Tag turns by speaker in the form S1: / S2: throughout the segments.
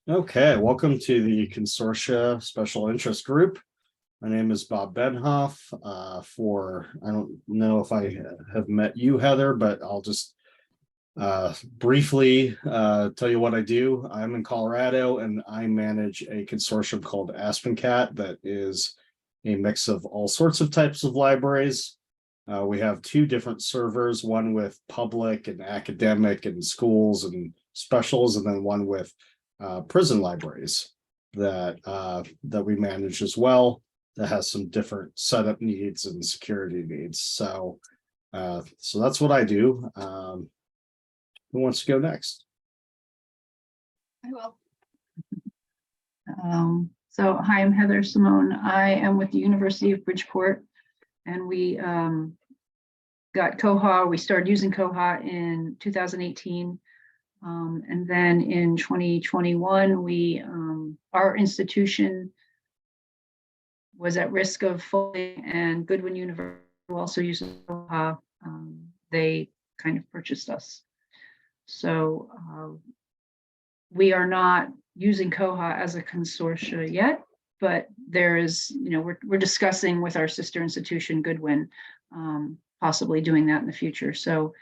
S1: Okay, welcome to the Consortia Special Interest Group. My name is Bob Benhoff. I don't know if I have met you, Heather, but I'll just briefly tell you what I do. I'm in Colorado and I manage a consortium called AspenCat that is a mix of all sorts of types of libraries. We have two different servers, one with public and academic and schools and specials, and then one with prison libraries that we manage as well, that has some different setup needs and security needs. So that's what I do. Who wants to go next?
S2: I will. So hi, I'm Heather Simone. I am with the University of Bridgeport, and we got Koha. We started using Koha in 2018. And then in 2021, our institution was at risk of falling, and Goodwin University, who also uses Koha, they kind of purchased us. So we are not using Koha as a consortia yet, but there is, we're discussing with our sister institution, Goodwin, possibly doing that in the future. So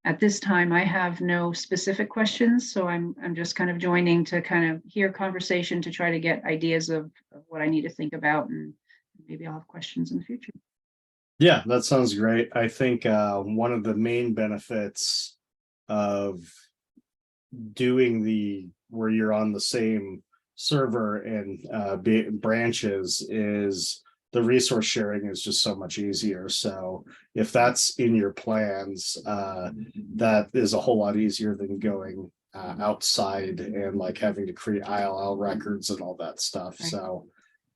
S2: at this time, I have no specific questions, so I'm just kind of joining to kind of hear conversation to try to get ideas of what I need to think about, and maybe I'll have questions in the future.
S1: Yeah, that sounds great. I think one of the main benefits of doing where you're on the same server and branches is the resource sharing is just so much easier. So if that's in your plans, that is a whole lot easier than going outside and like having to create ILL records and all that stuff. Right. So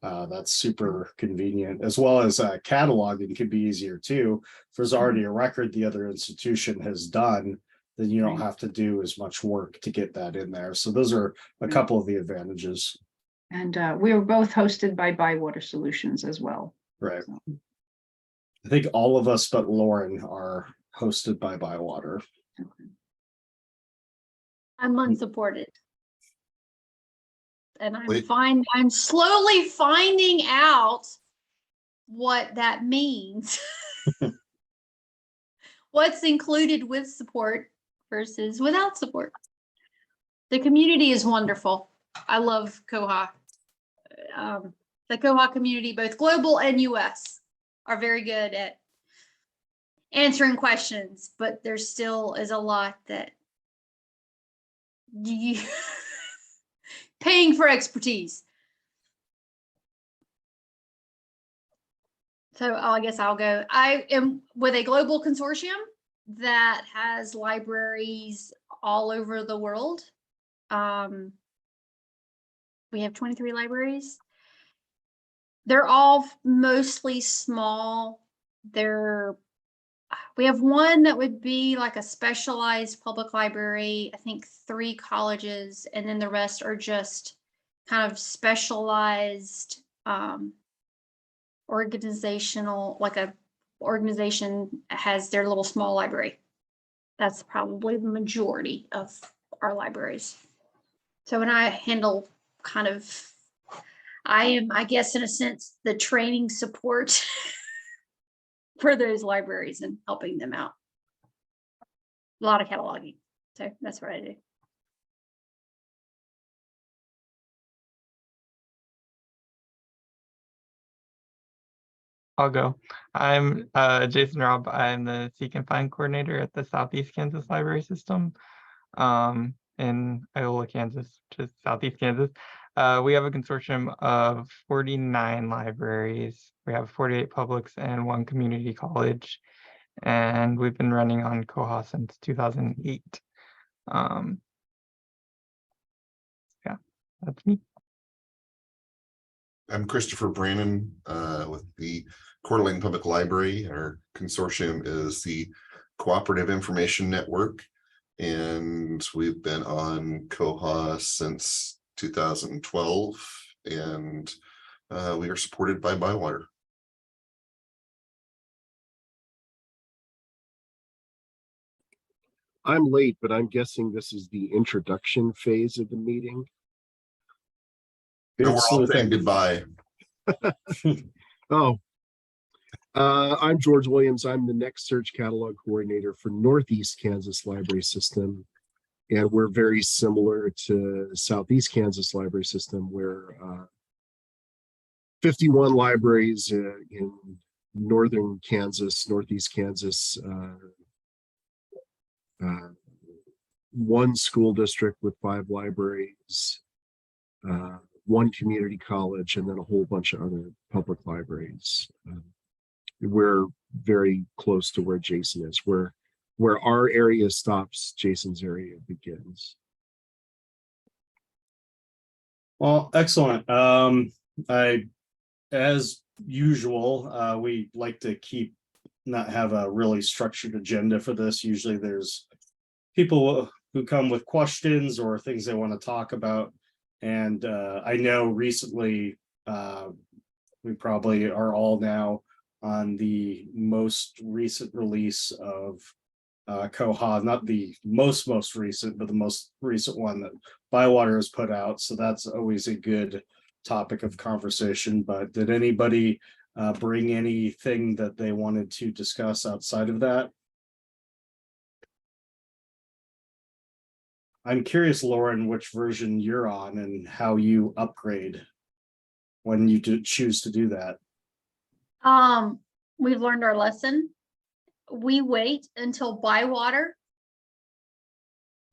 S1: that's super convenient, as well as cataloging can be easier too. If there's already a record the other institution has done, then you don't have to do as much work to get that in there. So those are a couple of the advantages.
S2: And we were both hosted by Bywater Solutions as well.
S1: Right. So. I think all of us but Lauren are hosted by Bywater.
S2: Okay.
S3: I'm unsupported. And I'm slowly finding out what that means. What's included with support versus without support. The community is wonderful. I love Koha. The Koha community, both global and US, are very good at answering questions, but there still is a lot that you paying for expertise. So I guess I'll go. I am with a global consortium that has libraries all over the world. We have 23 libraries. They're all mostly small. We have one that would be like a specialized public library, I think 3 colleges, and then the rest are just kind of specialized organizational, like a organization has their little small library. That's probably the majority of our libraries. So when I handle kind of, I am, I guess, in a sense, the training support for those libraries and helping them out. A lot of cataloging. So that's what I do.
S4: I'll go. I'm Jason Robb. I'm the Seek and Find coordinator at the Southeast Kansas Library System in Iola, Kansas, which is Southeast Kansas. We have a consortium of 49 libraries. We have 48 publics and 1 community college. And we've been running on Koha since 2008. Yeah, that's me.
S5: I'm Christopher Brannon with the Coeur d'Alene Public Library. Our consortium is the Cooperative Information Network, and we've been on Koha since 2012, and we are supported by Bywater.
S6: I'm late, but I'm guessing this is the introduction phase of the meeting.
S5: And
S1: Good
S5: we're all saying
S1: sleuthing.
S5: goodbye.
S6: Oh, I'm George Williams. I'm the Next Search Catalog Coordinator for Northeast Kansas Library System. And we're very similar to Southeast Kansas Library System, where 51 libraries in northern Kansas, northeast Kansas, one school district with 5 libraries, one community college, and then a whole bunch of other public libraries. We're very close to where Jason is. Where our area stops, Jason's area begins.
S1: Well, excellent. As usual, we like to not have a really structured agenda for this. Usually there's people who come with questions or things they want to talk about. And I know recently we probably are all now on the most recent release of Koha, not the most recent, but the most recent one that Bywater has put out. So that's always a good topic of conversation. But did anybody bring anything that they wanted to discuss outside of that? I'm curious, Lauren, which version you're on and how you upgrade when you choose to do that.
S3: We've learned our lesson. We wait until Bywater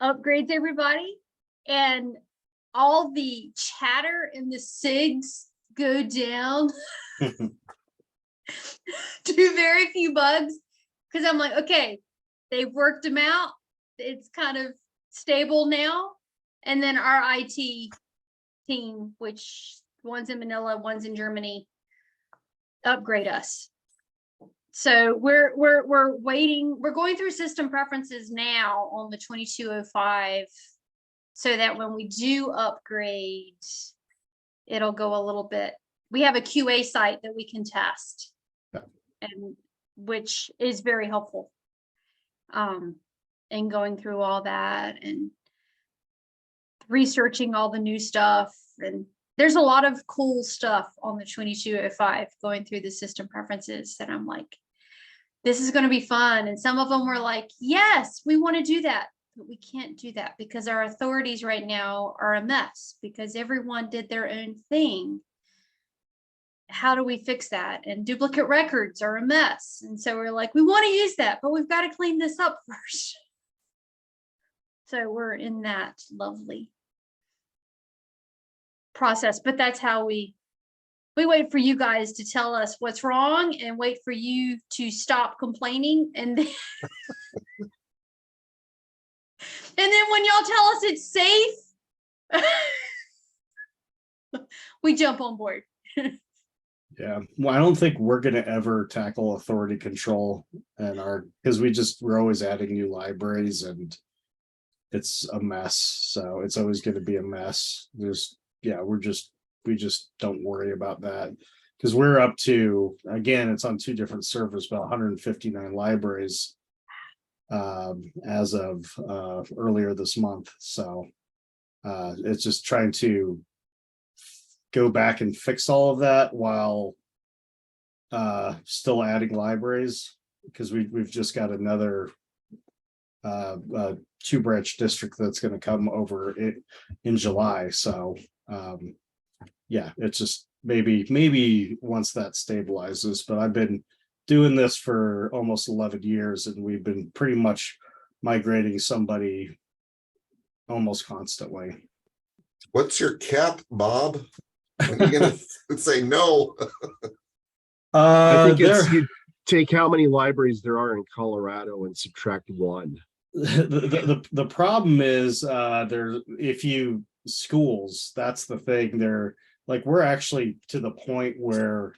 S3: upgrades everybody, and all the chatter and the SIGs go down to very few bugs, because I'm like, okay, they've worked them out. It's kind of stable now. And then our IT team, which one's in Manila, one's in Germany, upgrade us. So we're waiting. We're going through system preferences now on the 2205, so that when we do upgrade, it'll go a little bit. We have a QA site that we can test, and which is very helpful. And going through all that and researching all the new stuff, and there's a lot of cool stuff on the 2205 going through the system preferences that I'm like, this is going to be fun. And some of them were like, yes, we want to do that, but we can't do that because our authorities right now are a mess because everyone did their own thing. How do we fix that? And duplicate records are a mess. And so we're like, we want to use that, but we've got to clean this up first. So we're in that lovely process, but that's how we wait for you guys to tell us what's wrong and wait for you to stop complaining, and then and then when y'all tell us it's safe, we jump on board.
S1: Yeah, well, I don't think we're going to ever tackle authority control and because we're always adding new libraries and it's a mess. So it's always going to be a mess. We just don't worry about that because we're up to, again, it's on 2 different servers, about 159 libraries as of earlier this month. So it's just trying to go back and fix all of that while still adding libraries, because we've just got another 2-branch district that's going to come over in July. So yeah, it's just maybe once that stabilizes, but I've been doing this for almost 11 years and we've been pretty much migrating somebody almost constantly.
S5: What's your cap, Bob? When are you gonna say no?
S6: I think it's you take how many libraries there are in Colorado and subtract 1.
S1: The problem is schools, that's the thing. They're like, we're actually to the point where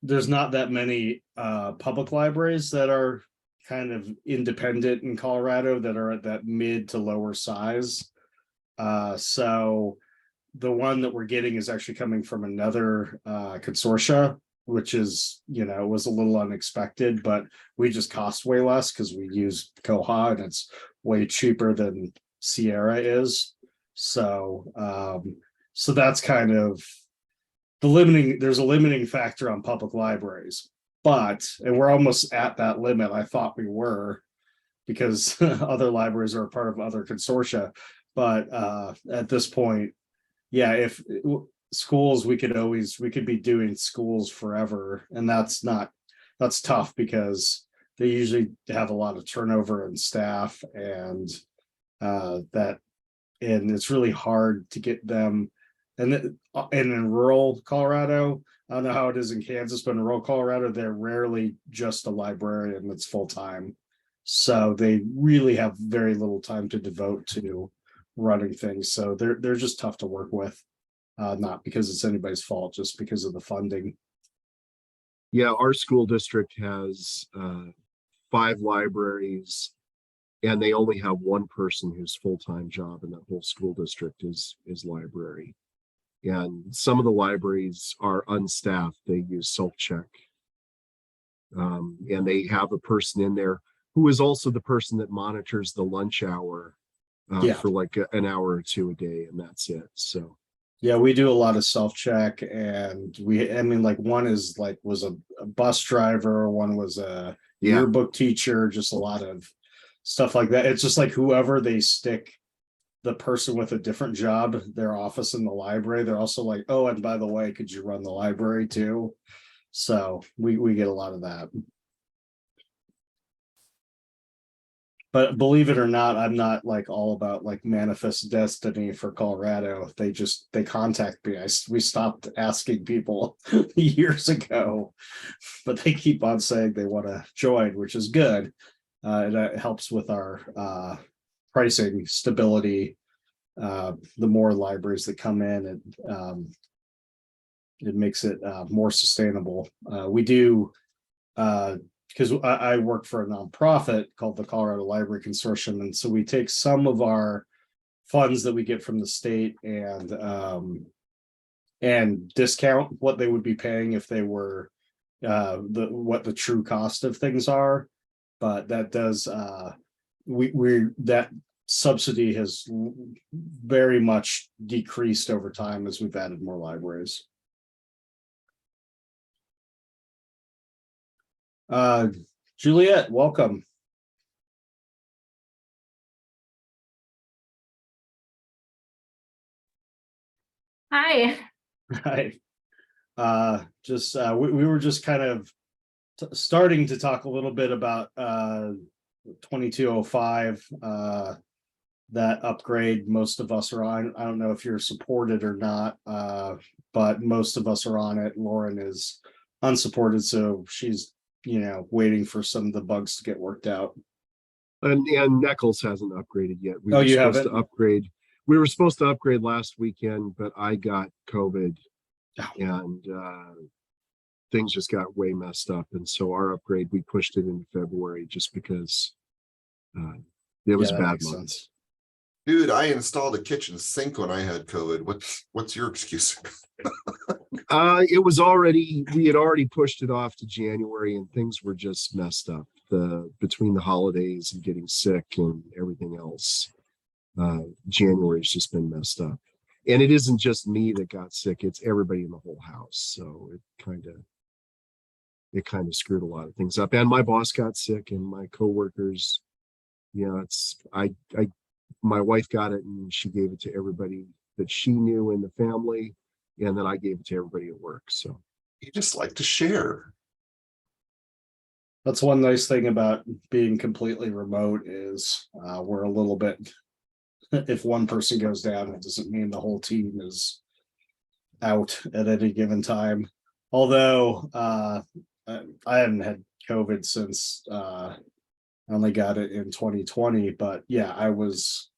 S1: there's not that many public libraries that are kind of independent in Colorado that are at that mid to lower size. So the one that we're getting is actually coming from another consortia, which is, was a little unexpected, but we just cost way less because we use Koha and it's way cheaper than Sierra is. So So that's kind of there's a limiting factor on public libraries, and we're almost at that limit. I thought we were, because other libraries are a part of other consortia. But at this point, yeah, if schools, we could be doing schools forever. And that's tough because they usually have a lot of turnover in staff, and it's really hard to get them. And in rural Colorado, I don't know how it is in Kansas, but in rural Colorado, they're rarely just a librarian that's full time. So they really have very little time to devote to running things. So they're just tough to work with, not because it's anybody's fault, just because of the funding.
S6: Yeah, our school district has 5 libraries, and they only have one person whose full-time job in that whole school district is library. And some of the libraries are unstaffed. They use self-check. And they have a person in there who is also the person that monitors the lunch hour for like an hour or 2 a day, and that's it. So
S1: yeah, we do a lot of self-check, and like one was a bus driver, one was a yearbook teacher, just a lot of stuff like that. It's just like whoever they stick the person with a different job, their office in the library, they're also like, oh, and by the way, could you run the library too? So we get a lot of that. But believe it or not, I'm not like all about like manifest destiny for Colorado. They contact me. We stopped asking people years ago, but they keep on saying they want to join, which is good. It helps with our pricing stability. The more libraries that come in, it makes it more sustainable. We do because I work for a nonprofit called the Colorado Library Consortium, and so we take some of our funds that we get from the state and discount what they would be paying if they were what the true cost of things are. But that does that subsidy has very much decreased over time as we've added more libraries. Juliet, welcome.
S7: Hi.
S1: Hi. We were just kind of starting to talk a little bit about 2205, that upgrade most of us are on. I don't know if you're supported or not, but most of us are on it. Lauren is unsupported, so she's waiting for some of the bugs to get worked out.
S6: And NEKLS hasn't upgraded yet.
S1: You haven't?
S6: We were supposed to upgrade last weekend, but I got COVID and things just got way messed up. And so our upgrade, we pushed it into February just because it was bad month.
S5: Dude, I installed a kitchen sink when I had COVID. What's your excuse?
S6: We had already pushed it off to January, and things were just messed up between the holidays and getting sick and everything else. January's just been messed up, and it isn't just me that got sick, it's everybody in the whole house. So it kind of screwed a lot of things up, and my boss got sick and my coworkers. My wife got it and she gave it to everybody that she knew in the family, and then I gave it to everybody at work. So
S5: you just like to share.
S1: That's one nice thing about being completely remote is we're a little bit, if one person goes down, it doesn't mean the whole team is out at any given time. Although I haven't had COVID since I only got it in 2020, but yeah, I was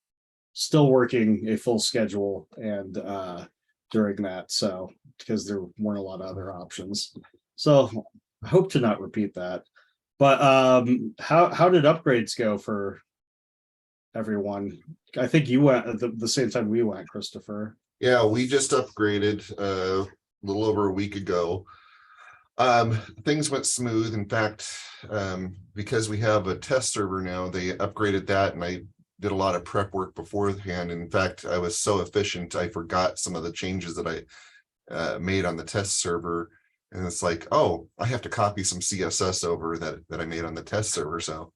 S1: still working a full schedule and during that, so because there weren't a lot of other options. So I hope to not repeat that. But how did upgrades go for everyone? I think you went at the same time we went, Christopher.
S5: Yeah, we just upgraded a little over a week ago. Things went smooth. In fact, because we have a test server now, they upgraded that, and I did a lot of prep work beforehand. In fact, I was so efficient, I forgot some of the changes that I made on the test server. And it's like, oh, I have to copy some CSS over that I made on the test server. So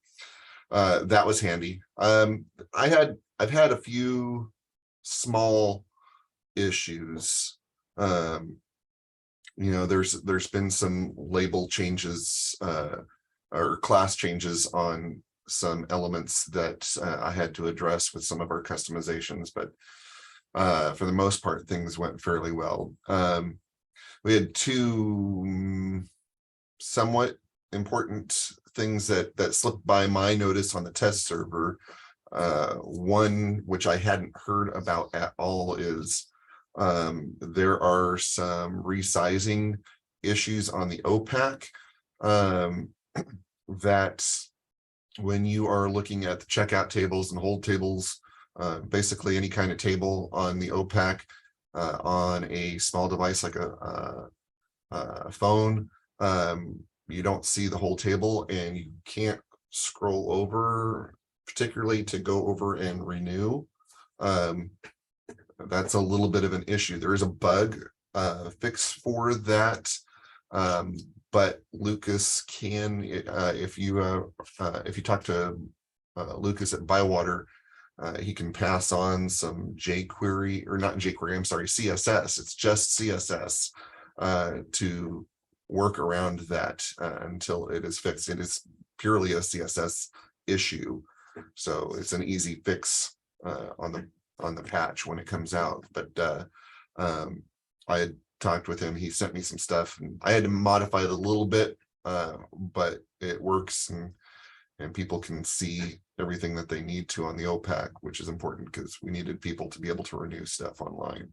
S5: that was handy. I've had a few small issues. You know, there's been some label changes or class changes on some elements that I had to address with some of our customizations, but for the most part, things went fairly well. We had two somewhat important things that slipped by my notice on the test server. One, which I hadn't heard about at all, is there are some resizing issues on the OPAC that when you are looking at the checkout tables and hold tables, basically any kind of table on the OPAC on a small device like a phone, you don't see the whole table and you can't scroll over, particularly to go over and renew. That's a little bit of an issue. There is a bug fix for that, but Lucas can, if you talk to Lucas at Bywater, he can pass on some jQuery, or not jQuery, I'm sorry, CSS. It's just CSS to work around that until it is fixed. It is purely a CSS issue, so it's an easy fix on the patch when it comes out. But I had talked with him, he sent me some stuff and I had to modify it a little bit, but it works, and people can see everything that they need to on the OPAC, which is important because we needed people to be able to renew stuff online.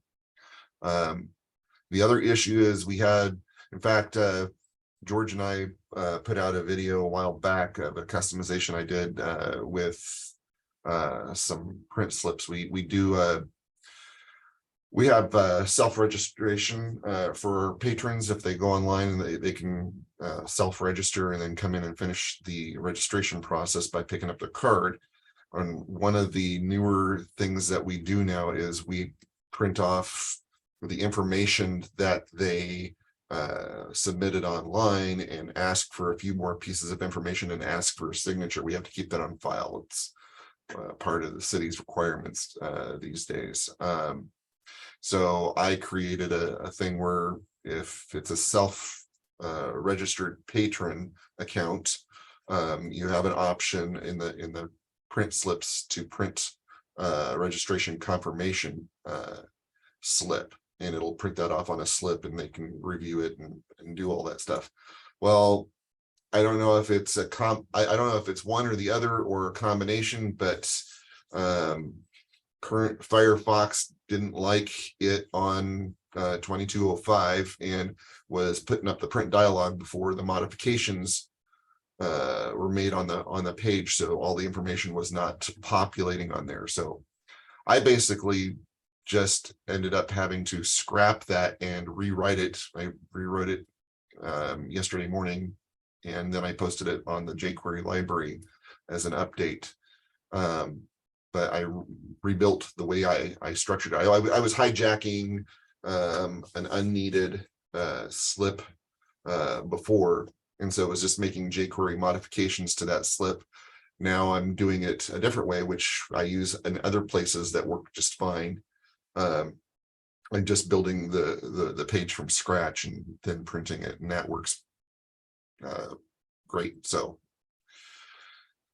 S5: The other issue is we had, in fact, George and I put out a video a while back of a customization I did with some print slips. We have self-registration for patrons. If they go online and they can self-register and then come in and finish the registration process by picking up the card. And one of the newer things that we do now is we print off the information that they submitted online and ask for a few more pieces of information and ask for a signature. We have to keep that on file. It's part of the city's requirements these days. So I created a thing where if it's a self-registered patron account, you have an option in the print slips to print registration confirmation slip, and it'll print that off on a slip and they can review it and do all that stuff. Well, I don't know if it's I don't know if it's one or the other or a combination, but current Firefox didn't like it on 2205 and was putting up the print dialog before the modifications were made on the page, so all the information was not populating on there. So I basically just ended up having to scrap that and rewrite it. I rewrote it yesterday morning, and then I posted it on the jQuery library as an update. But I rebuilt the way I structured it. I was hijacking an unneeded slip before, and so it was just making jQuery modifications to that slip. Now I'm doing it a different way, which I use in other places that work just fine. I'm just building the page from scratch and then printing it, and that works great. So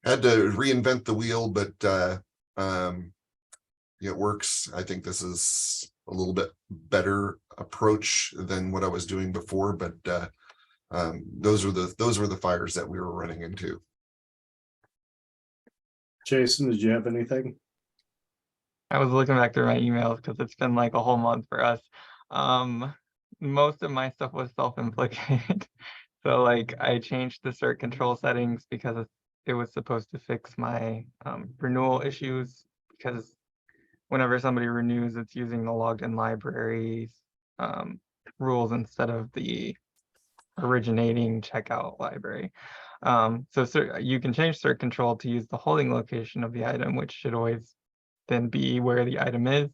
S5: I had to reinvent the wheel, but it works. I think this is a little bit better approach than what I was doing before, but those were the fires that we were running into.
S1: Jason, did you have anything?
S4: I was looking back through my emails because it's been like a whole month for us. Most of my stuff was self-inflicted. So like I changed the cert control settings because it was supposed to fix my renewal issues, because whenever somebody renews, it's using the logged in libraries rules instead of the originating checkout library. So you can change cert control to use the holding location of the item, which should always then be where the item is.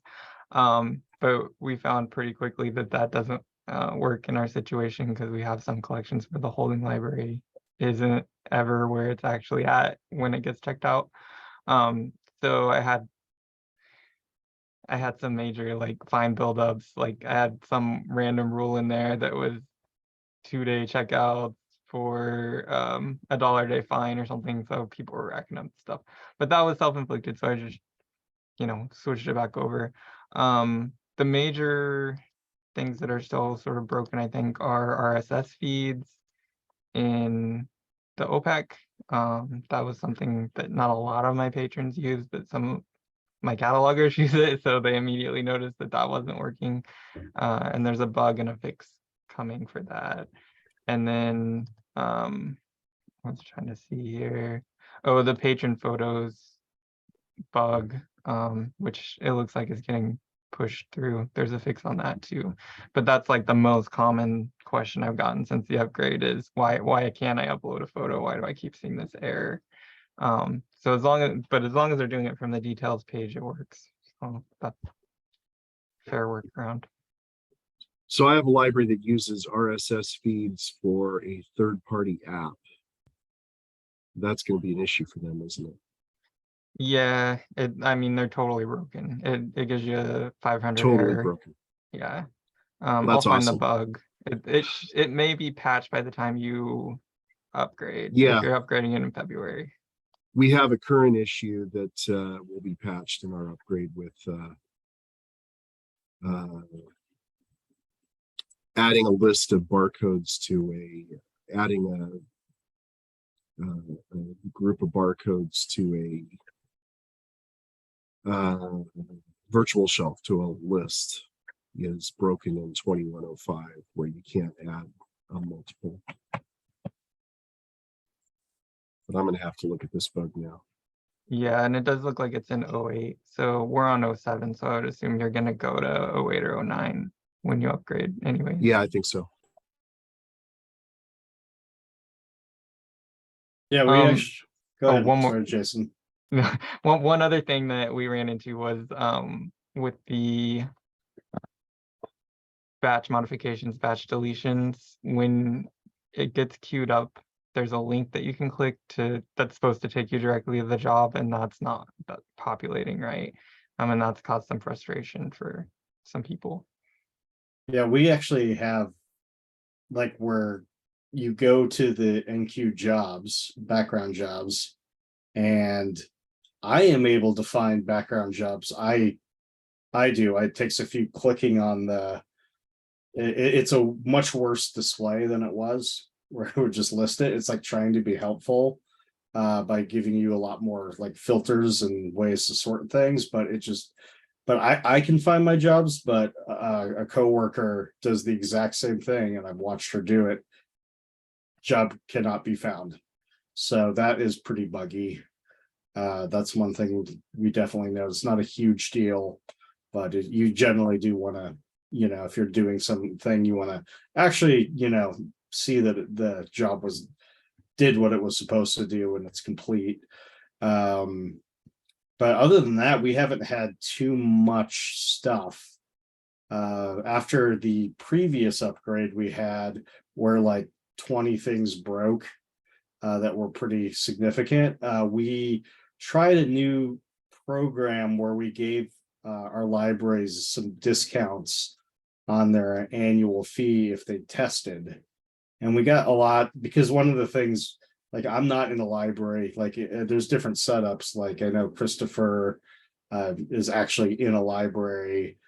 S4: But we found pretty quickly that that doesn't work in our situation because we have some collections where the holding library isn't ever where it's actually at when it gets checked out. So I had some major like fine buildups. Like I had some random rule in there that was 2-day checkouts for $1 a day fine or something. So people were racking up stuff, but that was self-inflicted. So I just, switched it back over. The major things that are still sort of broken, I think, are RSS feeds in the OPEC. That was something that not a lot of my patrons use, but some of my catalogers use it, so they immediately noticed that that wasn't working. And there's a bug and a fix coming for that. And then I was trying to see here. Oh, the patron photos bug, which it looks like is getting pushed through. There's a fix on that too. But that's like the most common question I've gotten since the upgrade is why can't I upload a photo? Why do I keep seeing this error? So as long as they're doing it from the details page, it works. So that's fair workaround.
S6: So I have a library that uses RSS feeds for a third-party app. That's going to be an issue for them, isn't it?
S4: Yeah, I mean, they're totally broken. It gives you a 500
S6: Totally
S4: error.
S6: broken.
S4: Yeah.
S6: Well,
S4: I'll
S6: that's
S4: find the
S6: awesome.
S4: bug. It may be patched by the time you upgrade.
S6: Yeah.
S4: If you're upgrading it in February.
S6: We have a current issue that will be patched in our upgrade with adding a list of barcodes to adding a group of barcodes to a virtual shelf to a list is broken in 2105, where you can't add a multiple. But I'm going to have to look at this bug now.
S4: Yeah, and it does look like it's in 08. So we're on 07, so I would assume you're going to go to 08 or 09 when you upgrade anyway.
S6: Yeah, I think so.
S1: Yeah, we actually go ahead.
S4: one more.
S1: Sorry, Jason.
S4: one other thing that we ran into was with the batch modifications, batch deletions, when it gets queued up, there's a link that you can click that's supposed to take you directly to the job, and that's not populating right. And that's caused some frustration for some people.
S1: Yeah, we actually have like where you go to the NQ jobs, background jobs, and I am able to find background jobs. I do. It takes a few clicking on the. It's a much worse display than it was, where it would just list it. It's like trying to be helpful by giving you a lot more like filters and ways to sort things, but I can find my jobs, but a coworker does the exact same thing, and I've watched her do it. Job cannot be found. So that is pretty buggy. That's one thing we definitely know. It's not a huge deal, but you generally do want to, if you're doing something, you want to actually, see that the job did what it was supposed to do and it's complete. But other than that, we haven't had too much stuff. After the previous upgrade we had, where like 20 things broke that were pretty significant. We tried a new program where we gave our libraries some discounts on their annual fee if they tested. And we got a lot, because one of the things, like I'm not in a library, like there's different setups. Like I know Christopher is actually in a library.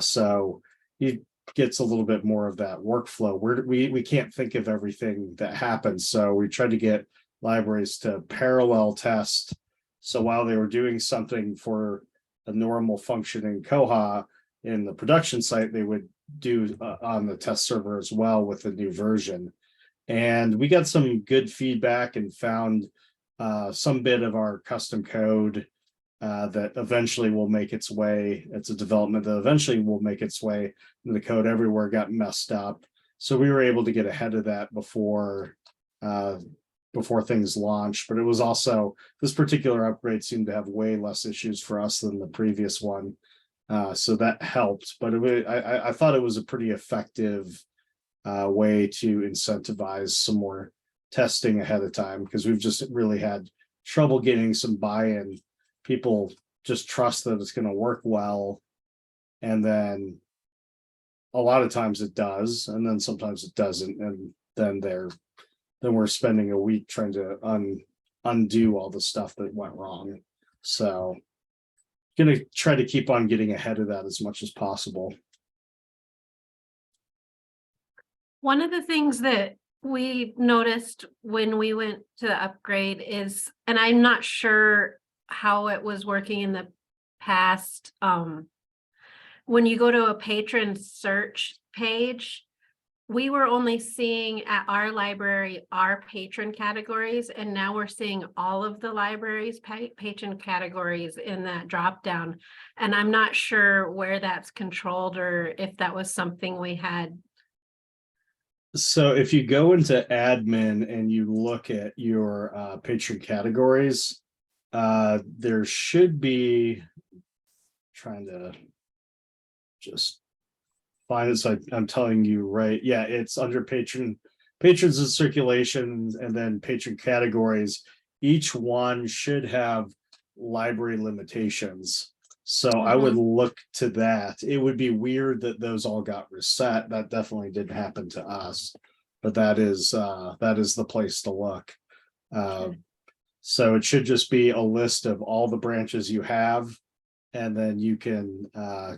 S1: So he gets a little bit more of that workflow. We can't think of everything that happens. So we tried to get libraries to parallel test. So while they were doing something for a normal functioning Koha in the production site, they would do on the test server as well with the new version. And we got some good feedback and found some bit of our custom code that eventually will make its way. It's a development that eventually will make its way. And the code everywhere got messed up. So we were able to get ahead of that before before things launched, but it was also, this particular upgrade seemed to have way less issues for us than the previous one. So that helped, but I thought it was a pretty effective way to incentivize some more testing ahead of time, because we've just really had trouble getting some buy-in. People just trust that it's going to work well, and then a lot of times it does, and then sometimes it doesn't, and then we're spending a week trying to undo all the stuff that went wrong. So gonna try to keep on getting ahead of that as much as possible.
S7: One of the things that we noticed when we went to the upgrade is, and I'm not sure how it was working in the past, when you go to a patron search page, we were only seeing at our library our patron categories, and now we're seeing all of the libraries' patron categories in that drop down. And I'm not sure where that's controlled or if that was something we had.
S1: So if you go into admin and you look at your patron categories, there should be, trying to just find it, so I'm telling you right. Yeah, it's under patrons and circulation, and then patron categories. Each one should have library limitations. So I would look to that. It would be weird that those all got reset. That definitely didn't happen to us, but that is the place to look. So it should just be a list of all the branches you have, and then you can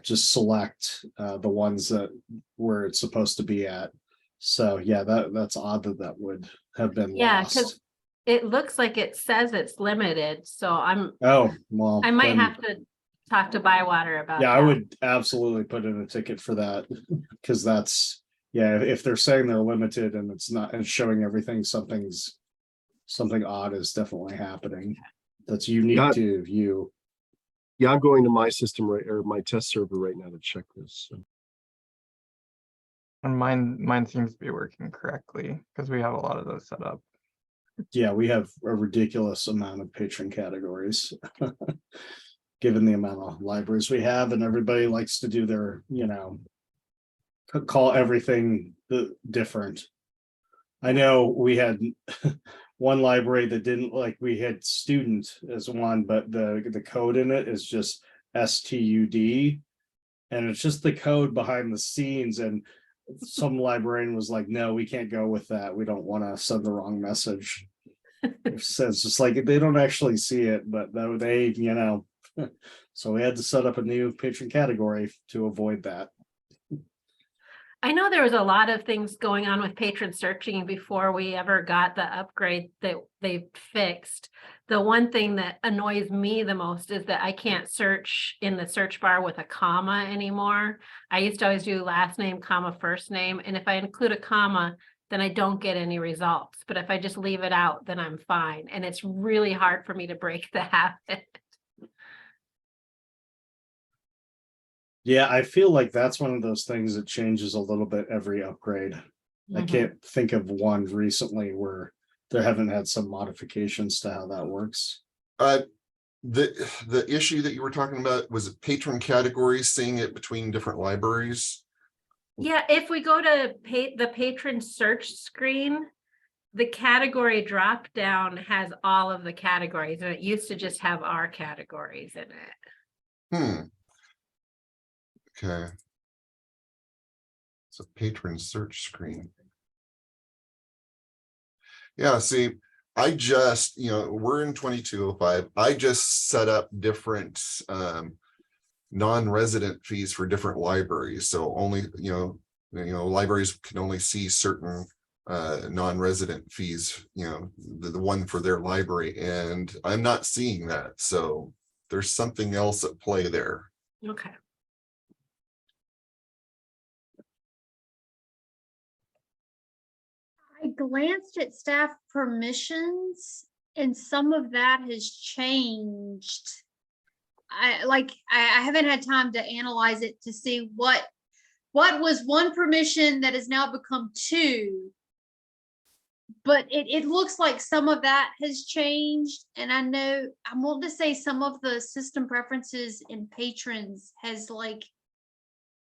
S1: just select the ones that where it's supposed to be at. So yeah, that's odd that would have been
S7: Yeah,
S1: lost.
S7: because it looks like it says it's limited. So
S1: Oh, well,
S7: I might
S1: then,
S7: have to talk to Bywater about
S1: yeah,
S7: that.
S1: I would absolutely put in a ticket for that, because that's, yeah, if they're saying they're limited and it's not, and showing everything, something odd is definitely happening. That's unique
S6: Yeah.
S1: to you.
S6: Yeah, I'm going to my system or my test server right now to check this. So.
S4: And mine seems to be working correctly because we have a lot of those set up.
S1: Yeah, we have a ridiculous amount of patron categories, given the amount of libraries we have, and everybody likes to do their, call everything different. I know we had one library that didn't, like, we had student as one, but the code in it is just STUD, and it's just the code behind the scenes. And some librarian was like, no, we can't go with that. We don't want to send the wrong message. It's just like they don't actually see it, but they, so we had to set up a new patron category to avoid that.
S7: I know there was a lot of things going on with patron searching before we ever got the upgrade that they fixed. The one thing that annoys me the most is that I can't search in the search bar with a comma anymore. I used to always do last name, comma, first name. And if I include a comma, then I don't get any results. But if I just leave it out, then I'm fine. And it's really hard for me to break the habit.
S1: Yeah, I feel like that's one of those things that changes a little bit every upgrade. I can't think of one recently where there haven't had some modifications to how that works.
S5: The issue that you were talking about, was it patron categories, seeing it between different libraries?
S7: Yeah, if we go to the patron search screen, the category drop down has all of the categories, and it used to just have our categories in it.
S5: Okay. It's a patron search screen. Yeah, see, I just, we're in 2205. I just set up different non-resident fees for different libraries. So only, libraries can only see certain non-resident fees, the one for their library, and I'm not seeing that. So there's something else at play there.
S7: Okay.
S3: I glanced at staff permissions and some of that has changed. I haven't had time to analyze it to see what was one permission that has now become two. but it looks like some of that has changed. And I know, I want to say some of the system preferences in patrons has like,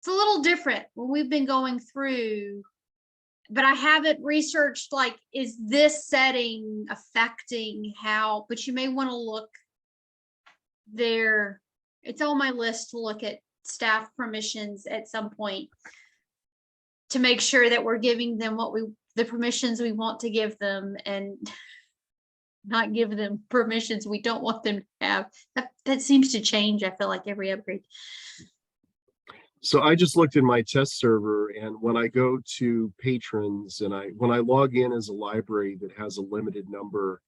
S3: it's a little different when we've been going through, but I haven't researched like, is this setting affecting how, but you may want to look there. It's on my list to look at staff permissions at some point to make sure that we're giving them the permissions we want to give them and not give them permissions we don't want them to have. That seems to change, I feel like, every upgrade.
S6: So I just looked in my test server, and when I go to patrons and when I log in as a library that has a limited number,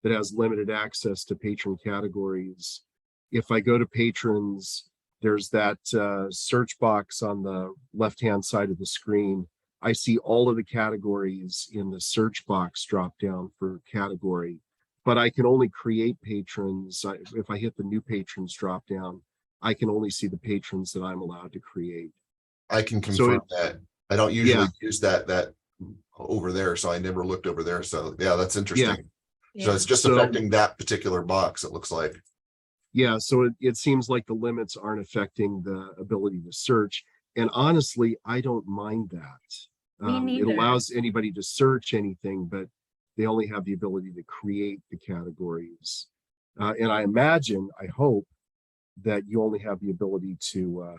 S6: that has limited access to patron categories, if I go to patrons, there's that search box on the left-hand side of the screen. I see all of the categories in the search box drop down for category, but I can only create patrons. If I hit the new patrons drop down, I can only see the patrons that I'm allowed to create.
S5: I can confirm that. I don't usually use that over there, so I never looked over there. So yeah, that's interesting. So it's just affecting that particular box, it looks like.
S6: Yeah, so it seems like the limits aren't affecting the ability to search. And honestly, I don't mind that.
S7: Me neither.
S6: It allows anybody to search anything, but they only have the ability to create the categories. And I imagine, I hope, that you only have the ability to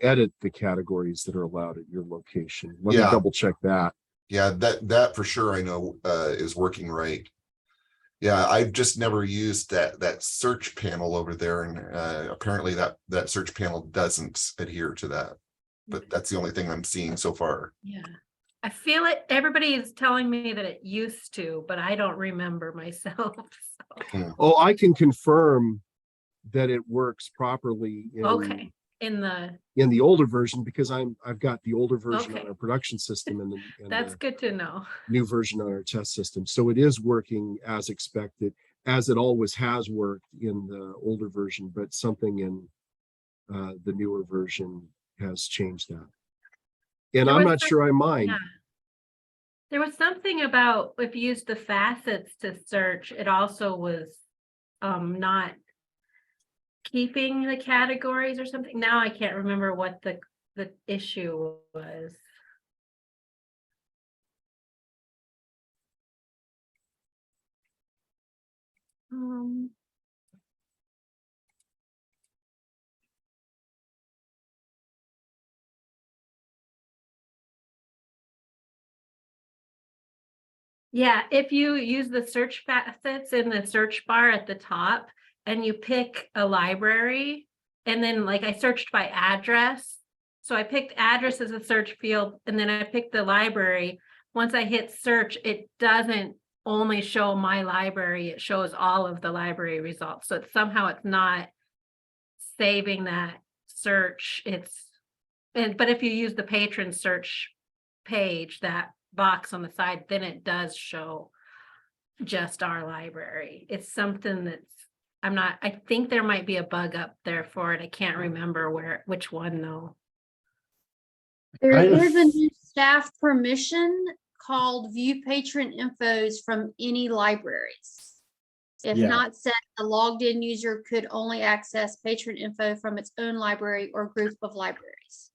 S6: edit the categories that are allowed at your location. Let me double check that.
S5: Yeah, that for sure I know is working right. Yeah, I've just never used that search panel over there, and apparently that search panel doesn't adhere to that. But that's the only thing I'm seeing so far.
S7: Yeah. I feel it. Everybody is telling me that it used to, but I don't remember myself. So.
S6: Oh, I can confirm that it works properly
S7: in
S6: the older version, because I've got the older version on our production system and
S7: that's good to know.
S6: New version on our test system. So it is working as expected, as it always has worked in the older version, but something in the newer version has changed that. And I'm not sure I mind.
S7: Yeah. There was something about if you use the facets to search, it also was not keeping the categories or something. Now I can't remember what the issue was. Yeah, if you use the search facets in the search bar at the top and you pick a library, and then like I searched by address. So I picked address as a search field, and then I picked the library. Once I hit search, it doesn't only show my library, it shows all of the library results. So somehow it's not saving that search. But if you use the patron search page, that box on the side, then it does show just our library. It's something that's I think there might be a bug up there for it. I can't remember which one though.
S3: There is a new staff permission called view patron infos from any libraries. If not set, the logged in user could only access patron info from its own library or group of libraries.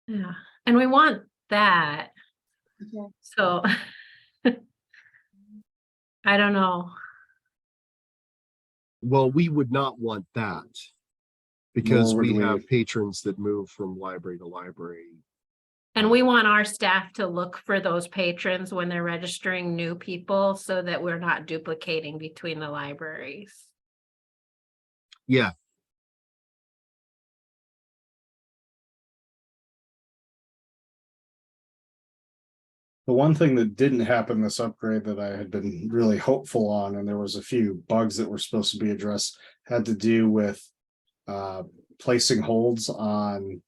S7: Yeah, and we want that.
S3: Okay.
S7: So I don't know.
S6: Well, we would not want that, because
S1: Nor would
S6: we
S1: we.
S6: have patrons that move from library to library.
S7: And we want our staff to look for those patrons when they're registering new people so that we're not duplicating between the libraries.
S6: Yeah.
S1: The one thing that didn't happen this upgrade that I had been really hopeful on, and there was a few bugs that were supposed to be addressed, had to do with placing holds on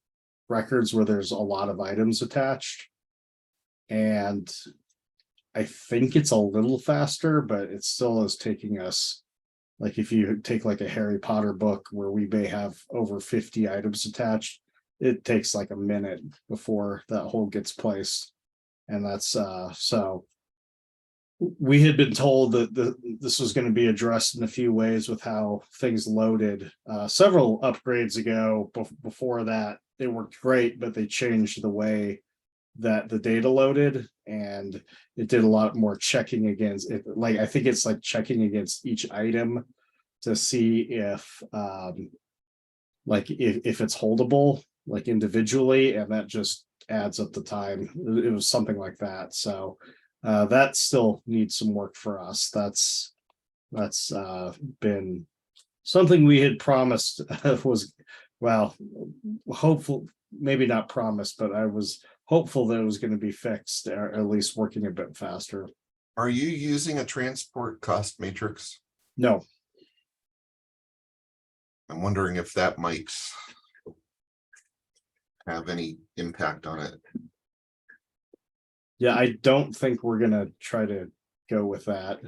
S1: records where there's a lot of items attached. And I think it's a little faster, but it still is taking us, like if you take like a Harry Potter book where we may have over 50 items attached, it takes like a minute before that hold gets placed. And that's so we had been told that this was going to be addressed in a few ways with how things loaded. Several upgrades ago, before that, they worked great, but they changed the way that the data loaded, and it did a lot more checking against it. Like, I think it's like checking against each item to see if if it's holdable, like individually, and that just adds up the time. It was something like that. So that still needs some work for us. That's been something we had promised was, well, hopeful, maybe not promised, but I was hopeful that it was going to be fixed, or at least working a bit faster.
S5: Are you using a transport cost matrix?
S1: No.
S5: I'm wondering if that might have any impact on it.
S1: Yeah, I don't think we're gonna try to go with that,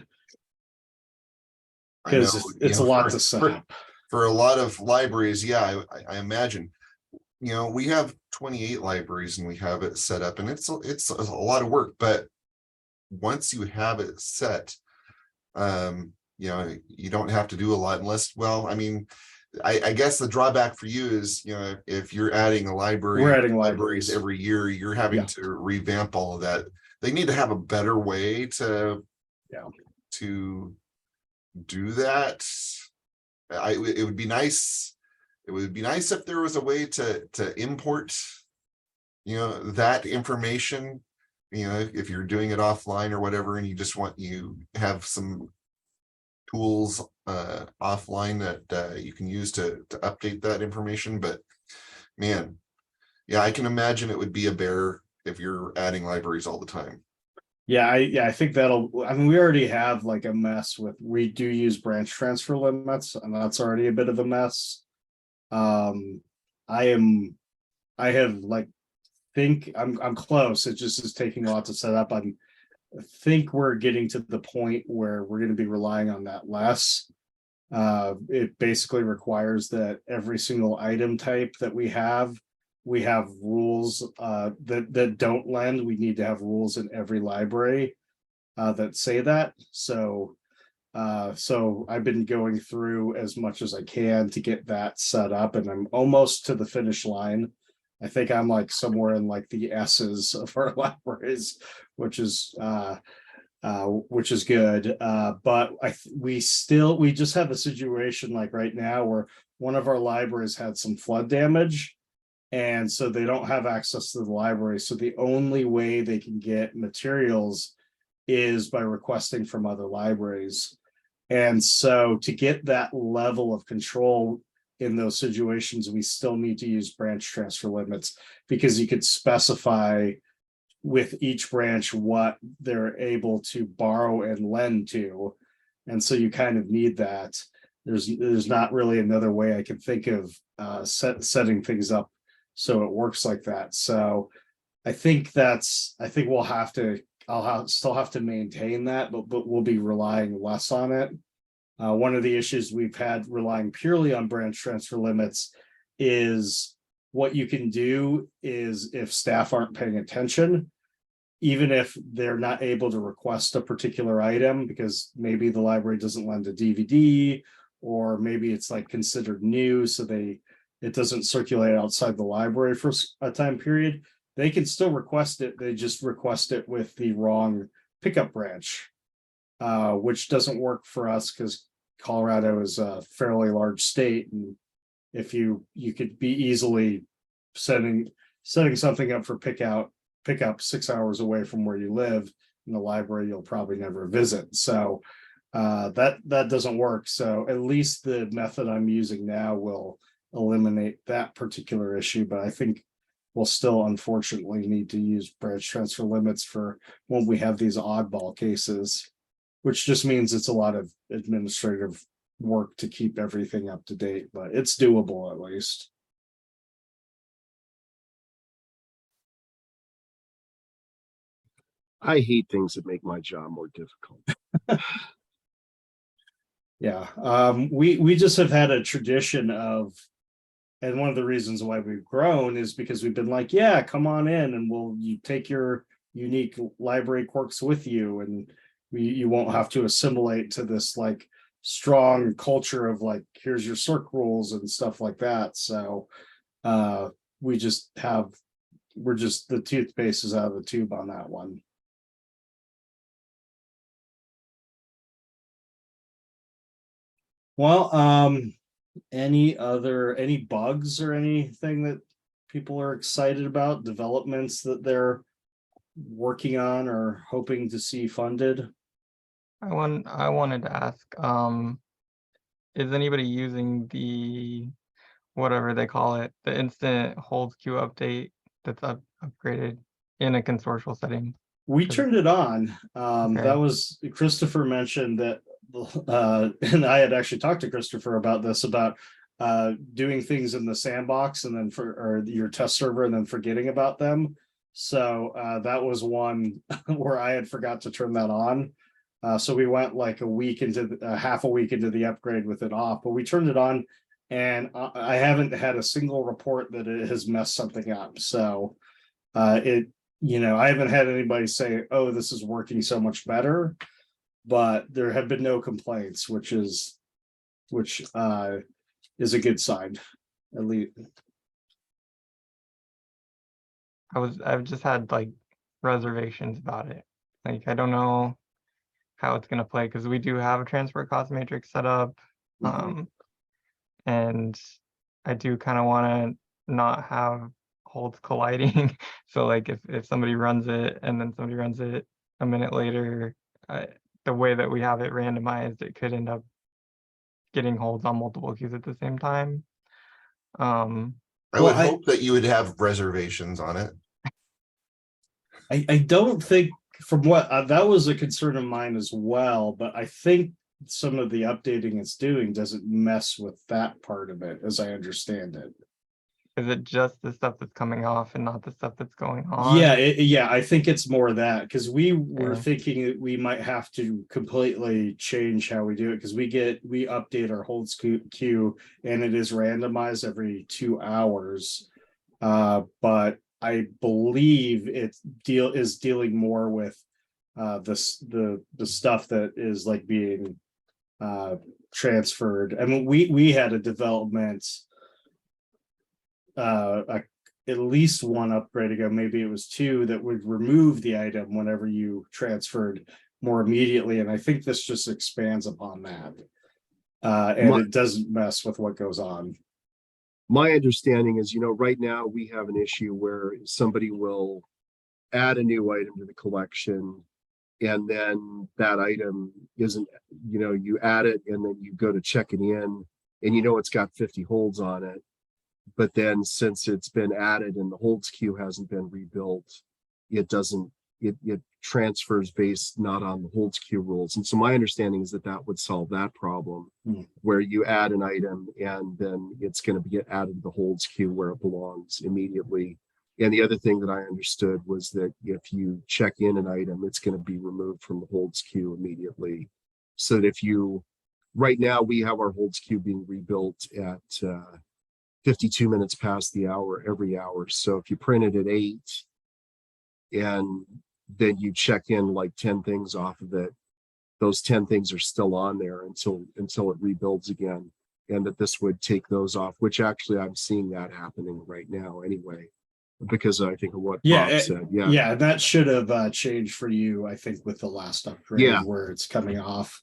S5: I know,
S1: because it's a lot to set up.
S5: For a lot of libraries, yeah, I imagine. We have 28 libraries and we have it set up, and it's a lot of work, but once you have it set, you don't have to do a lot unless, well, I mean, I guess the drawback for you is, if you're adding a library,
S1: We're adding
S5: libraries
S1: libraries
S5: every year, you're having to revamp all of that. They need to have a better way to do that. It would be nice. It would be nice if there was a way to import, that information, if you're doing it offline or whatever, and you have some tools offline that you can use to update that information. But man, yeah, I can imagine it would be a bear if you're adding libraries all the time.
S1: Yeah, I think I mean, we already have like a mess we do use branch transfer limits, and that's already a bit of a mess. I have like, I'm close. It just is taking a lot to set up. I think we're getting to the point where we're going to be relying on that less. It basically requires that every single item type that we have rules that don't lend. We need to have rules in every library that say that. So I've been going through as much as I can to get that set up, and I'm almost to the finish line. I think I'm like somewhere in like the S's of our libraries, which is good. But we just have a situation like right now where one of our libraries had some flood damage, and so they don't have access to the library. So the only way they can get materials is by requesting from other libraries. And so to get that level of control in those situations, we still need to use branch transfer limits, because you could specify with each branch what they're able to borrow and lend to. And so you kind of need that. There's not really another way I can think of setting things up so it works like that. So I think I'll still have to maintain that, but we'll be relying less on it. One of the issues we've had relying purely on branch transfer limits is what you can do is, if staff aren't paying attention, even if they're not able to request a particular item because maybe the library doesn't lend a DVD, or maybe it's like considered new, so it doesn't circulate outside the library for a time period, they can still request it. They just request it with the wrong pickup branch, which doesn't work for us because Colorado is a fairly large state, and if you could be easily setting something up for pickup 6 hours away from where you live in the library you'll probably never visit. So that doesn't work. So at least the method I'm using now will eliminate that particular issue, but I think we'll still unfortunately need to use branch transfer limits for when we have these oddball cases, which just means it's a lot of administrative work to keep everything up to date, but it's doable at least.
S6: I hate things that make my job more difficult.
S1: Yeah, we just have had a tradition of, and one of the reasons why we've grown is because we've been like, yeah, come on in and you take your unique library quirks with you, and you won't have to assimilate to this like strong culture of like, here's your circ rules and stuff like that. So we're just the toothpaste is out of the tube on that one. Well, any bugs or anything that people are excited about, developments that they're working on or hoping to see funded?
S4: I wanted to ask, is anybody using the, whatever they call it, the instant holds queue update that's upgraded in a consortial setting?
S1: We turned it on.
S4: Okay.
S1: That was Christopher mentioned that, and I had actually talked to Christopher about this, about doing things in the sandbox and then or your test server and then forgetting about them. So that was one where I had forgot to turn that on. So we went like half a week into the upgrade with it off, but we turned it on, and I haven't had a single report that it has messed something up. So I haven't had anybody say, oh, this is working so much better, but there have been no complaints, which is a good sign, at least.
S4: I've just had like reservations about it. Like, I don't know how it's gonna play, because we do have a transfer cost matrix set up. And I do kind of want to not have holds colliding. So like if somebody runs it and then somebody runs it a minute later, the way that we have it randomized, it could end up getting holds on multiple queues at the same time.
S5: I would hope that you would have reservations on it.
S1: I don't think, from what that was a concern of mine as well, but I think some of the updating it's doing doesn't mess with that part of it, as I understand it.
S4: Is it just the stuff that's coming off and not the stuff that's going on?
S1: Yeah, I think it's more that, because we were thinking that we might have to completely change how we do it, because we update our holds queue and it is randomized every 2 hours. But I believe it is dealing more with the stuff that is like being transferred. I mean, we had a development at least one upgrade ago, maybe it was 2, that would remove the item whenever you transferred more immediately, and I think this just expands upon that, and it doesn't mess with what goes on.
S6: My understanding is, right now we have an issue where somebody will add a new item to the collection, and then that item isn't, you add it and then you go to check it in and it's got 50 holds on it. But then since it's been added and the holds queue hasn't been rebuilt, it transfers based not on the holds queue rules. And so my understanding is that would solve that problem, where you add an item and then it's going to get added to the holds queue where it belongs immediately. And the other thing that I understood was that if you check in an item, it's going to be removed from the holds queue immediately. So that right now we have our holds queue being rebuilt at 52 minutes past the hour every hour. So if you print it at 8 and then you check in like 10 things off of it, those 10 things are still on there until it rebuilds again. And that this would take those off, which actually I'm seeing that happening right now anyway, because I think of what Bob said.
S1: Yeah, that should have changed for you, I think, with the last upgrade, where it's coming off.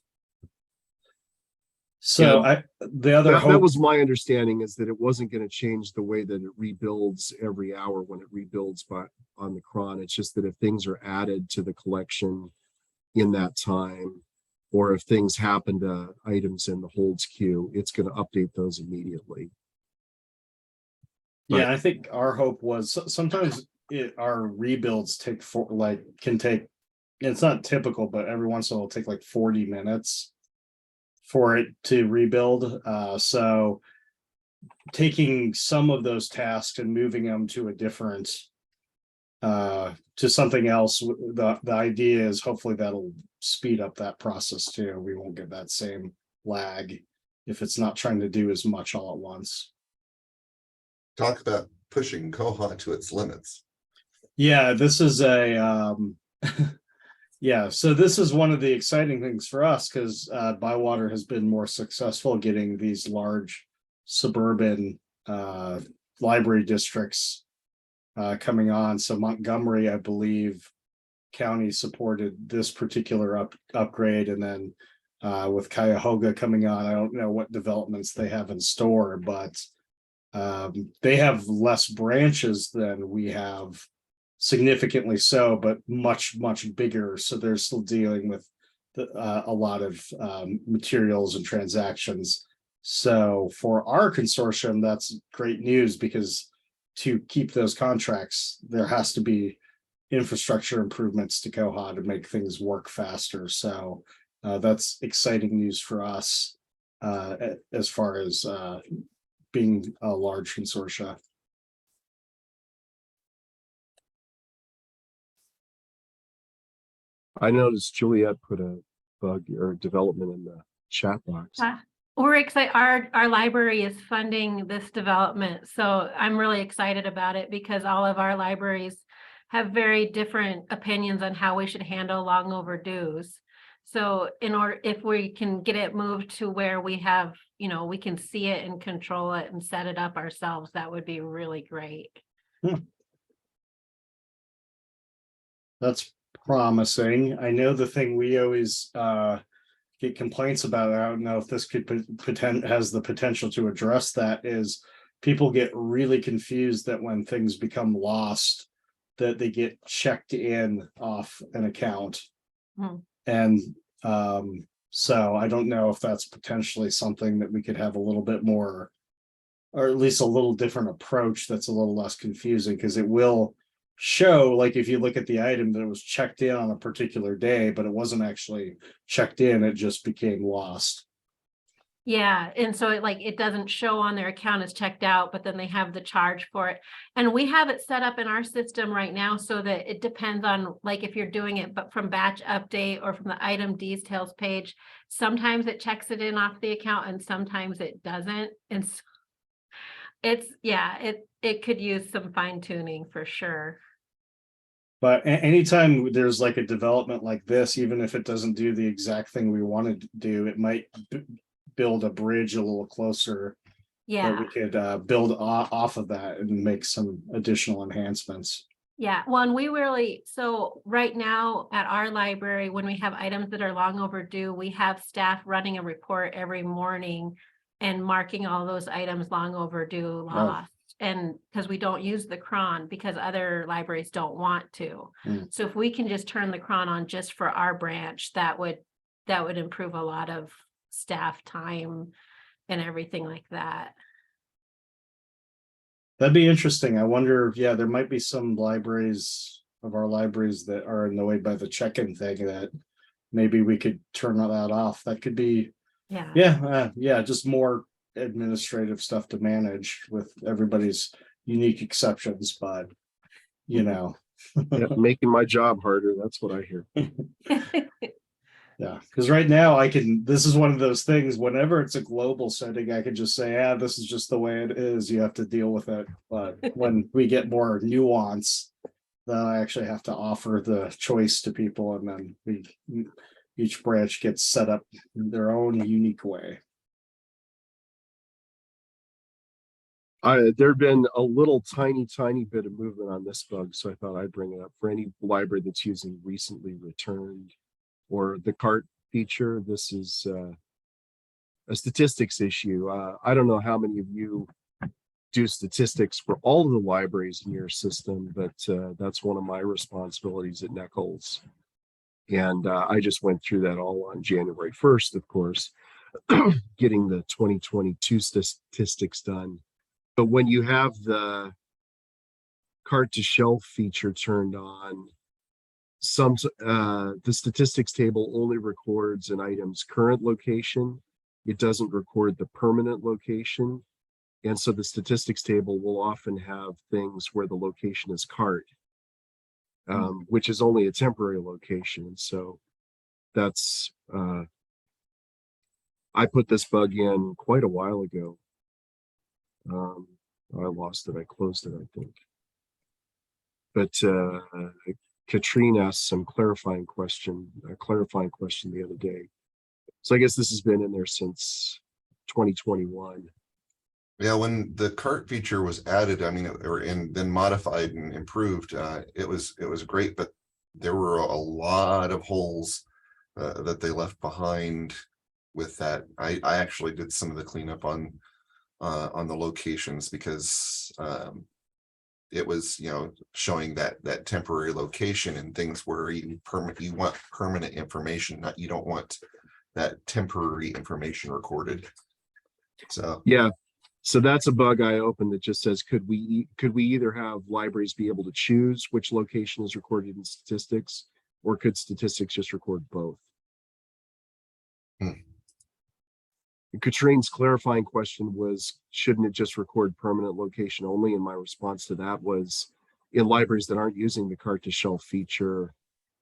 S1: So that
S6: was my understanding, is that it wasn't going to change the way that it rebuilds every hour when it rebuilds on the cron. It's just that if things are added to the collection in that time, or if things happen to items in the holds queue, it's going to update those immediately.
S1: Yeah, I think our hope was sometimes our rebuilds can take, it's not typical, but every once in a while it'll take like 40 minutes for it to rebuild. So taking some of those tasks and moving them to a different to something else, the idea is hopefully that'll speed up that process too. We won't get that same lag if it's not trying to do as much all at once.
S5: Talk about pushing Koha to its limits.
S1: Yeah, this is a yeah, so this is one of the exciting things for us because Bywater has been more successful getting these large suburban library districts coming on. So Montgomery, I believe, County supported this particular upgrade, and then with Cuyahoga coming on, I don't know what developments they have in store, but they have less branches than we have, significantly so, but much bigger. So they're still dealing with a lot of materials and transactions. So for our consortium, that's great news, because to keep those contracts, there has to be infrastructure improvements to Koha to make things work faster. So that's exciting news for us as far as being a large consortia.
S6: I noticed Juliet put a bug or development in the chat box.
S7: We're excited. Our library is funding this development, so I'm really excited about it because all of our libraries have very different opinions on how we should handle long overdues. So if we can get it moved to where we have, we can see it and control it and set it up ourselves, that would be really great.
S1: That's promising. I know the thing we always get complaints about, I don't know if this could has the potential to address that, is people get really confused that when things become lost, that they get checked in off an account. And so I don't know if that's potentially something that we could have a little bit more, or at least a little different approach that's a little less confusing, because it will show, like if you look at the item, that it was checked in on a particular day, but it wasn't actually checked in, it just became lost.
S7: Yeah, and so it doesn't show on their account as checked out, but then they have the charge for it. And we have it set up in our system right now so that it depends on, like, if you're doing it but from batch update or from the item details page, sometimes it checks it in off the account and sometimes it doesn't. And so it could use some fine tuning for sure.
S1: But anytime there's like a development like this, even if it doesn't do the exact thing we wanted to do, it might build a bridge a little closer.
S7: Yeah,
S1: that we could build off of that and make some additional enhancements.
S7: yeah. Well, and so right now at our library, when we have items that are long overdue, we have staff running a report every morning and marking all those items long overdue, lost. And because we don't use the cron because other libraries don't want to. So if we can just turn the cron on just for our branch, that would improve a lot of staff time and everything like that.
S1: That'd be interesting. I wonder, yeah, there might be some libraries of our libraries that are annoyed by the check-in thing, that maybe we could turn that off. That could be, yeah, just more administrative stuff to manage with everybody's unique exceptions, but
S6: Yeah, making my job harder. That's what I hear.
S1: Yeah, because right now this is one of those things, whenever it's a global setting, I can just say, this is just the way it is. You have to deal with it. But when we get more nuance, then I actually have to offer the choice to people, and then each branch gets set up in their own unique way.
S6: There'd been a little tiny bit of movement on this bug, so I thought I'd bring it up for any library that's using recently returned or the cart feature. This is a statistics issue. I don't know how many of you do statistics for all of the libraries in your system, but that's one of my responsibilities at NEKLS. And I just went through that all on January 1st, of course, getting the 2022 statistics done. But when you have the cart to shelf feature turned on, the statistics table only records an item's current location. It doesn't record the permanent location. And so the statistics table will often have things where the location is cart, which is only a temporary location. So that's, I put this bug in quite a while ago. I lost it. I closed it, I think. But Katrine asked some clarifying question the other day. So I guess this has been in there since 2021.
S5: Yeah, when the cart feature was added, I mean, and then modified and improved, it was great, but there were a lot of holes that they left behind with that. I actually did some of the cleanup on the locations because it was, showing that temporary location and things where you want permanent information, you don't want that temporary information recorded. So
S6: yeah. So that's a bug I opened that just says, could we either have libraries be able to choose which location is recorded in statistics, or could statistics just record both? Katrine's clarifying question was, shouldn't it just record permanent location only? And my response to that was, in libraries that aren't using the cart to shelf feature,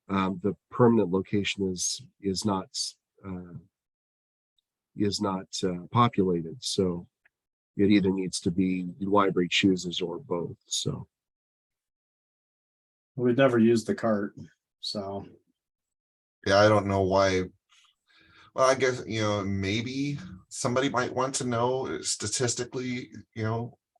S6: the permanent location is not populated. So it either needs to be the library chooses or both. So
S1: We've never used the cart, so.
S5: yeah, I don't know why. Well, I guess, maybe somebody might want to know statistically,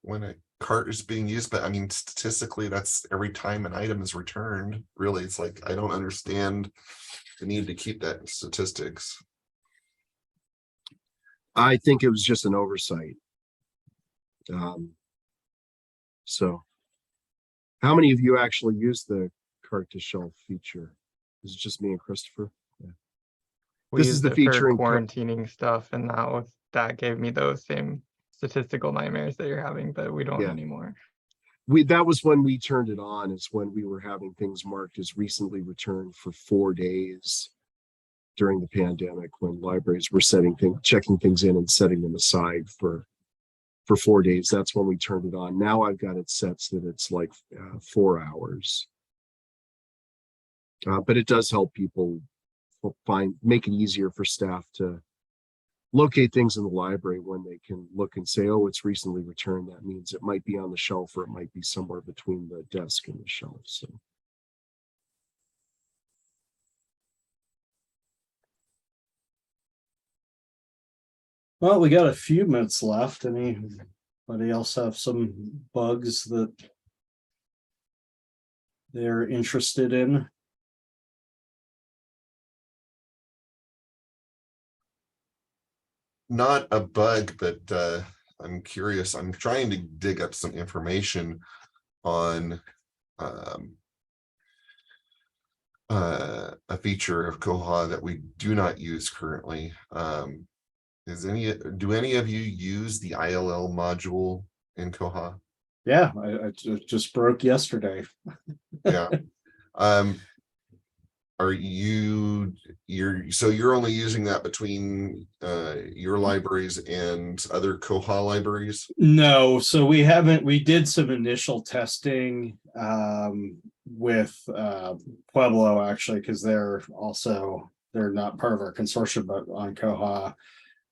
S5: when a cart is being used, but I mean, statistically, that's every time an item is returned. Really, it's like, I don't understand the need to keep that in statistics.
S6: I think it was just an oversight. So how many of you actually use the cart to shelf feature? Is it just me and Christopher? Yeah.
S4: We
S6: This is
S4: used
S6: the
S4: it
S6: feature
S4: for
S6: in
S4: quarantining stuff, and that gave me those same statistical nightmares that you're having, but we don't
S6: Yeah.
S4: anymore.
S6: That was when we turned it on, is when we were having things marked as recently returned for 4 days during the pandemic, when libraries were checking things in and setting them aside for 4 days. That's when we turned it on. Now I've got it set so that it's like 4 hours. But it does help people make it easier for staff to locate things in the library when they can look and say, oh, it's recently returned. That means it might be on the shelf, or it might be somewhere between the desk and the shelf. So.
S1: Well, we got a few minutes left. Anybody else have some bugs that they're interested in?
S5: Not a bug, but I'm curious. I'm trying to dig up some information on a feature of Koha that we do not use currently. Do any of you use the ILL module in Koha?
S1: Yeah, I just broke yesterday.
S5: Yeah. Are you're only using that between your libraries and other Koha libraries?
S1: No, so we did some initial testing with Pueblo, actually, because they're not part of our consortium, but on Koha.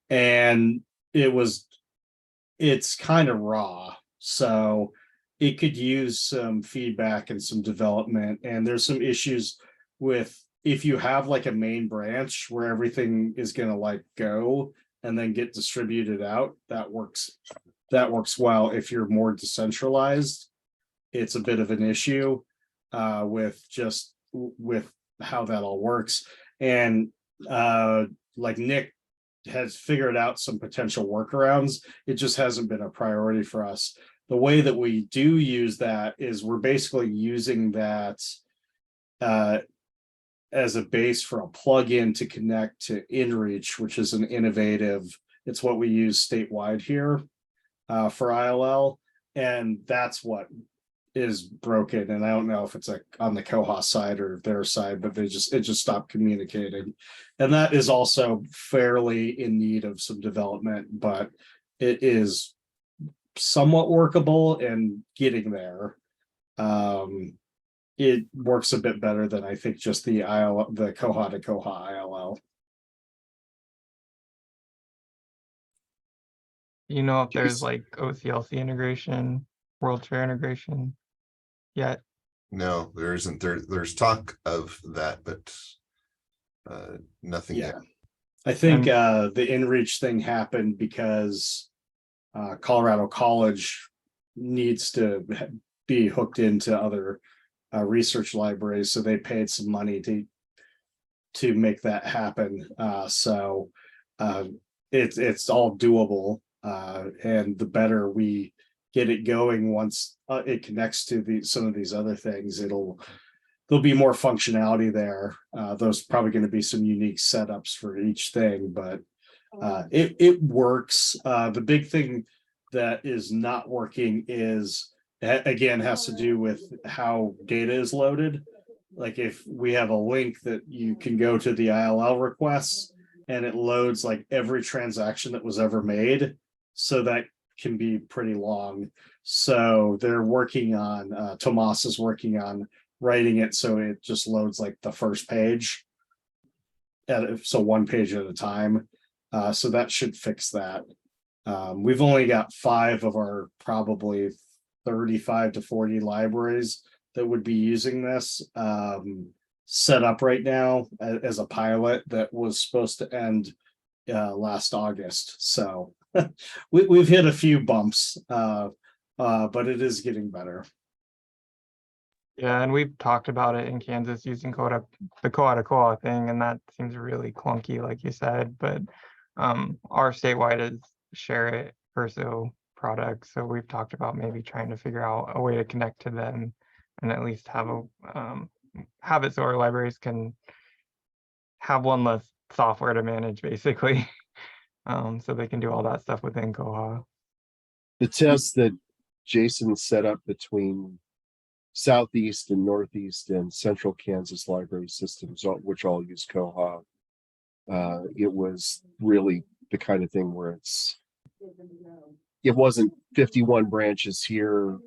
S1: And it's kind of raw. So it could use some feedback and some development. And there's some issues with, if you have like a main branch where everything is going to go and then get distributed out, that works well. If you're more decentralized, it's a bit of an issue with how that all works. And Nick has figured out some potential workarounds. It just hasn't been a priority for us. The way that we do use that is we're basically using that as a base for a plugin to connect to InReach, which is an innovative, it's what we use statewide here for ILL. And that's what is broken. And I don't know if it's on the Koha side or their side, but it just stopped communicating. And that is also fairly in need of some development, but it is somewhat workable and getting there. It works a bit better than I think just the Koha to Koha ILL.
S4: You know if there's like OCLC integration, World Fair integration yet?
S5: No, there isn't. There's talk of that, but nothing yet.
S1: Yeah. I think the InReach thing happened because Colorado College needs to be hooked into other research libraries, so they paid some money to make that happen. So it's all doable, and the better we get it going, once it connects to some of these other things, there'll be more functionality there. There's probably going to be some unique setups for each thing, but it works. The big thing that is not working is, again, has to do with how data is loaded. Like if we have a link that you can go to the ILL requests and it loads like every transaction that was ever made, so that can be pretty long. So they're working on, Tomas is working on writing it so it just loads like the first page, so one page at a time. So that should fix that. We've only got 5 of our probably 35 to 40 libraries that would be using this set up right now as a pilot that was supposed to end last August. So we've hit a few bumps, but it is getting better.
S4: Yeah, and we've talked about it in Kansas using the koha thing, and that seems really clunky, like you said. But our statewide is share it Perso product, so we've talked about maybe trying to figure out a way to connect to them, and at least have it so our libraries can have one less software to manage, basically, so they can do all that stuff within Koha.
S6: The test that Jason set up between Southeast and Northeast and Central Kansas library systems, which all use Koha, it was really the kind of thing where it wasn't 51 branches here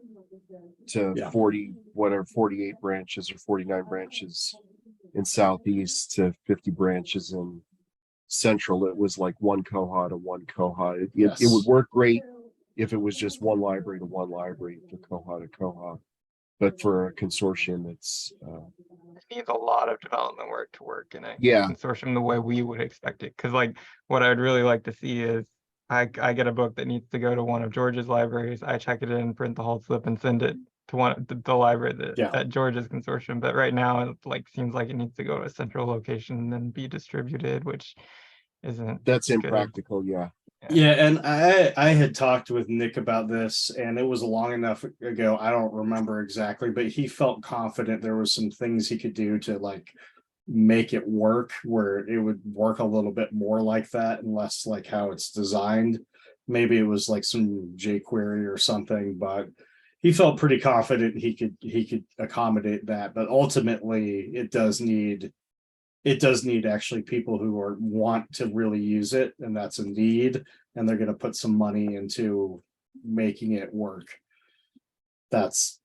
S6: to 40, whatever, 48 branches or 49 branches in Southeast to 50 branches in Central. It was like one Koha to one Koha. It would work great if it was just one library to one library, for Koha to Koha. But for a consortium, it's
S4: it needs a lot of development work to work in a
S6: Yeah.
S4: consortium the way we would expect it. Because like what I'd really like to see is I get a book that needs to go to one of George's libraries. I check it in, print the whole slip, and send it to the library at George's consortium. But right now, it seems like it needs to go to a central location and then be distributed, which isn't.
S6: That's
S4: good.
S6: impractical. Yeah.
S1: Yeah, and I had talked with Nick about this, and it was long enough ago, I don't remember exactly, but he felt confident there was some things he could do to like make it work, where it would work a little bit more like that and less like how it's designed. Maybe it was like some jQuery or something, but he felt pretty confident he could accommodate that. But ultimately, it does need actually people who want to really use it, and that's a need, and they're going to put some money into making it work. That's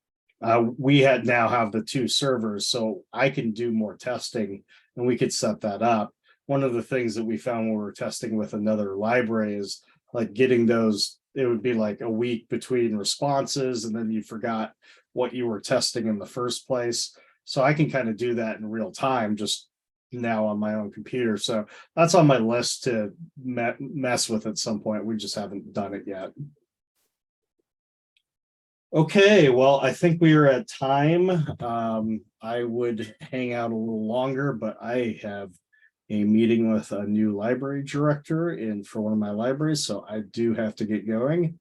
S1: we now have the 2 servers, so I can do more testing, and we could set that up. One of the things that we found when we were testing with another library is like getting those, it would be like a week between responses, and then you forgot what you were testing in the first place. So I can kind of do that in real time just now on my own computer. So that's on my list to mess with at some point. We just haven't done it yet. Okay, well, I think we are at time. I would hang out a little longer, but I have a meeting with a new library director for one of my libraries, so I do have to get going.